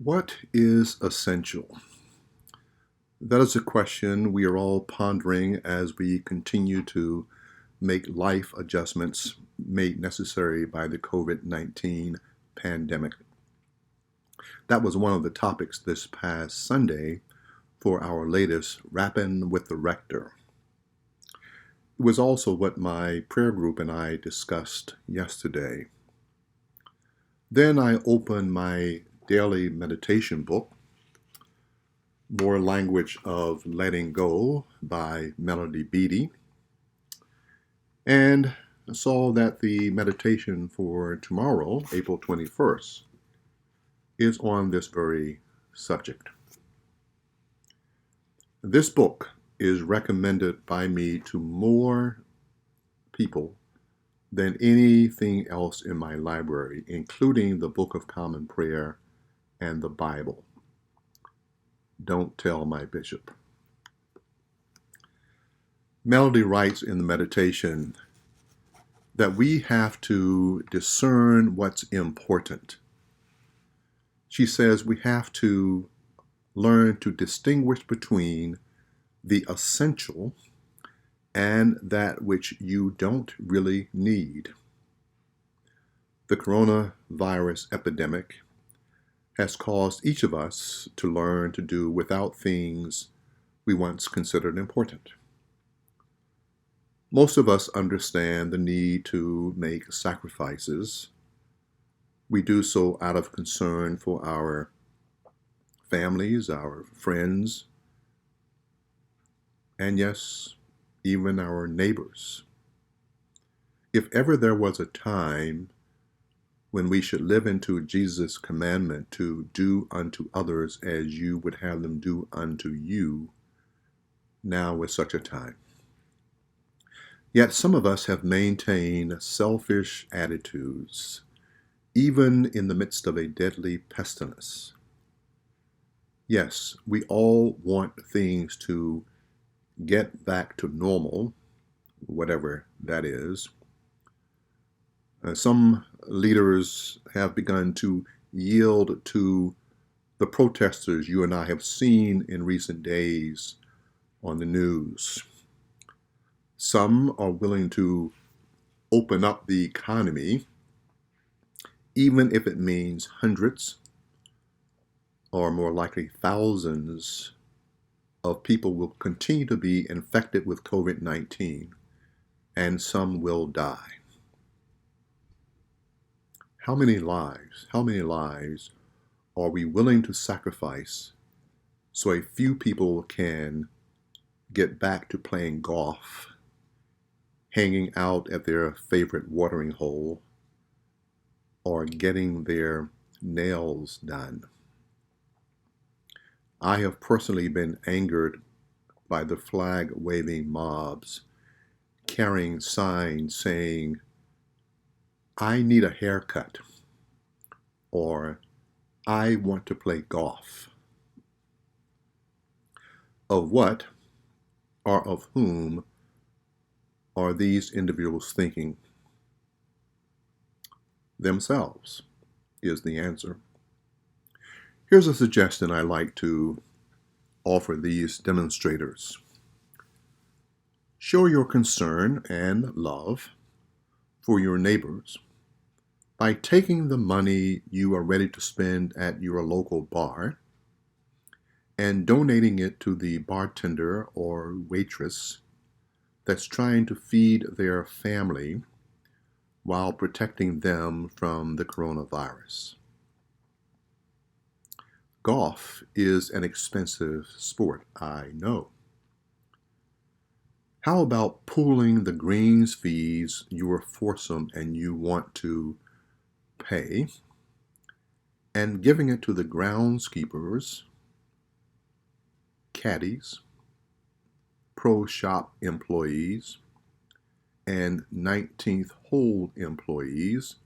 What is essential? That is a question we are all pondering as we continue to make life adjustments made necessary by the COVID-19 pandemic. That was one of the topics this past Sunday for our latest Rappin' with the Rector. It was also what my prayer group and I discussed yesterday. Then I opened my daily meditation book, More Language of Letting Go by Melody Beattie, and saw that the meditation for tomorrow, April 21st, is on this very subject. This book is recommended by me to more people than anything else in my library, including the Book of Common Prayer and the Bible. Don't tell my bishop. Melody writes in the meditation that we have to discern what's important. She says we have to learn to distinguish between the essential and that which you don't really need. The coronavirus epidemic has caused each of us to learn to do without things we once considered important. Most of us understand the need to make sacrifices. We do so out of concern for our families, our friends, and yes, even our neighbors. If ever there was a time when we should live into Jesus' commandment to do unto others as you would have them do unto you, now is such a time. Yet some of us have maintained selfish attitudes, even in the midst of a deadly pestilence. Yes, we all want things to get back to normal, whatever that is. Some leaders have begun to yield to the protesters you and I have seen in recent days on the news. Some are willing to open up the economy, even if it means hundreds or more likely thousands of people will continue to be infected with COVID-19, and some will die. How many lives are we willing to sacrifice so a few people can get back to playing golf, hanging out at their favorite watering hole, or getting their nails done? I have personally been angered by the flag-waving mobs carrying signs saying, "I need a haircut," or "I want to play golf." Of what or of whom are these individuals thinking? Themselves is the answer. Here's a suggestion I like to offer these demonstrators. Show your concern and love for your neighbors by taking the money you are ready to spend at your local bar and donating it to the bartender or waitress that's trying to feed their family while protecting them from the coronavirus. Golf is an expensive sport, I know. How about pooling the greens fees you are foursome and you want to pay and giving it to the groundskeepers, caddies, pro shop employees, and 19th hole employees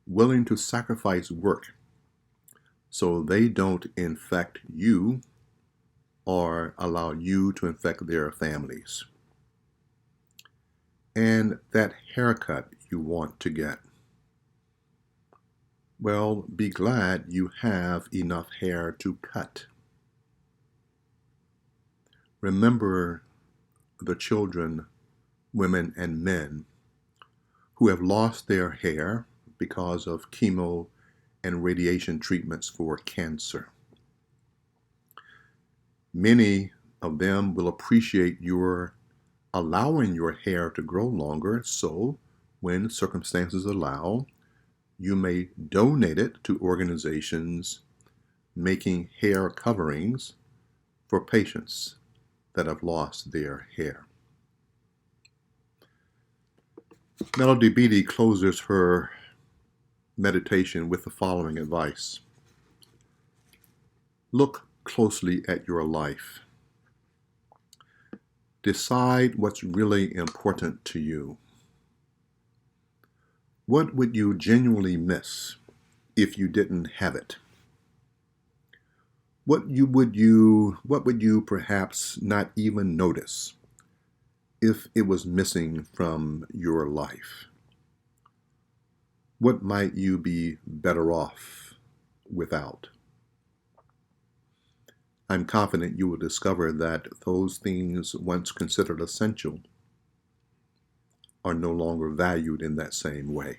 willing to sacrifice work so they don't infect you or allow you to infect their families. And that haircut you want to get. Well, be glad you have enough hair to cut. Remember the children, women, and men who have lost their hair because of chemo and radiation treatments for cancer. Many of them will appreciate your allowing your hair to grow longer, so when circumstances allow, you may donate it to organizations making hair coverings for patients that have lost their hair. Melody Beattie closes her meditation with the following advice. Look closely at your life. Decide what's really important to you. What would you genuinely miss if you didn't have it? What would you perhaps not even notice if it was missing from your life? What might you be better off without? I'm confident you will discover that those things once considered essential are no longer valued in that same way.